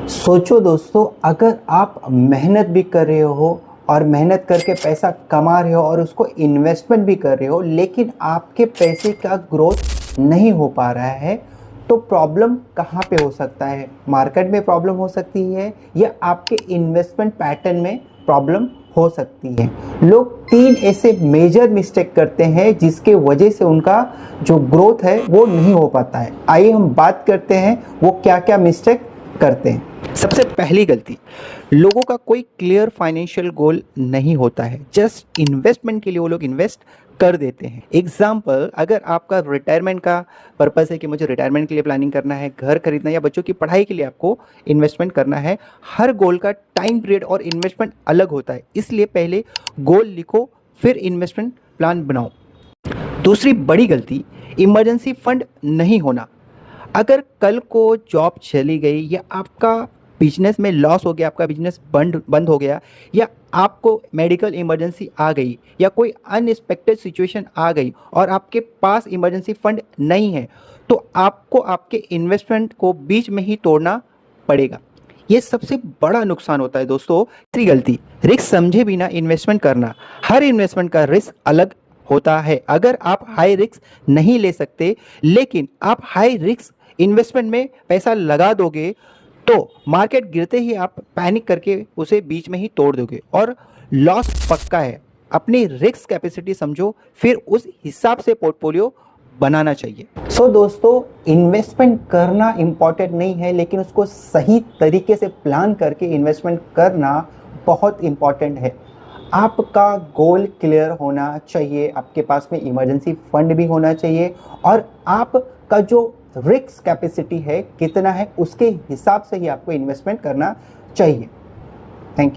सोचो दोस्तों, अगर आप मेहनत भी कर रहे हो और मेहनत करके पैसा कमा रहे हो और उसको इन्वेस्टमेंट भी कर रहे हो, लेकिन आपके पैसे का ग्रोथ नहीं हो पा रहा है, तो प्रॉब्लम कहाँ पे हो सकता है? मार्केट में प्रॉब्लम हो सकती है या आपके इन्वेस्टमेंट पैटर्न में प्रॉब्लम हो सकती है। लोग 3 ऐसे मेजर मिस्टेक करते हैं जिसके वजह से उनका जो ग्रोथ है वो नहीं हो पाता है। आइए हम बात करते हैं वो क्या क्या मिस्टेक करते हैं। सबसे पहली गलती, लोगों का कोई क्लियर फाइनेंशियल गोल नहीं होता है। जस्ट इन्वेस्टमेंट के लिए वो लोग इन्वेस्ट कर देते हैं। एग्जाम्पल, अगर आपका रिटायरमेंट का पर्पस है कि मुझे रिटायरमेंट के लिए प्लानिंग करना है, घर खरीदना या बच्चों की पढ़ाई के लिए आपको इन्वेस्टमेंट करना है, हर गोल का टाइम पीरियड और इन्वेस्टमेंट अलग होता है। इसलिए पहले गोल लिखो, फिर इन्वेस्टमेंट प्लान बनाओ। दूसरी बड़ी गलती, इमरजेंसी फंड नहीं होना। अगर कल को जॉब चली गई या आपका बिजनेस में लॉस हो गया, आपका बिजनेस बंद हो गया, या आपको मेडिकल इमरजेंसी आ गई या कोई अनएक्सपेक्टेड सिचुएशन आ गई और आपके पास इमरजेंसी फंड नहीं है, तो आपको आपके इन्वेस्टमेंट को बीच में ही तोड़ना पड़ेगा। ये सबसे बड़ा नुकसान होता है दोस्तों। तीसरी गलती, रिस्क समझे बिना इन्वेस्टमेंट करना। हर इन्वेस्टमेंट का रिस्क अलग होता है। अगर आप हाई रिस्क नहीं ले सकते, लेकिन आप हाई रिस्क इन्वेस्टमेंट में पैसा लगा दोगे, तो मार्केट गिरते ही आप पैनिक करके उसे बीच में ही तोड़ दोगे और लॉस पक्का है। अपनी रिस्क कैपेसिटी समझो, फिर उस हिसाब से पोर्टफोलियो बनाना चाहिए। दोस्तों, इन्वेस्टमेंट करना इंपॉर्टेंट नहीं है, लेकिन उसको सही तरीके से प्लान करके इन्वेस्टमेंट करना बहुत इंपॉर्टेंट है। आपका गोल क्लियर होना चाहिए, आपके पास में इमरजेंसी फंड भी होना चाहिए और आपका जो रिस्क कैपेसिटी है कितना है, उसके हिसाब से ही आपको इन्वेस्टमेंट करना चाहिए। Thank you.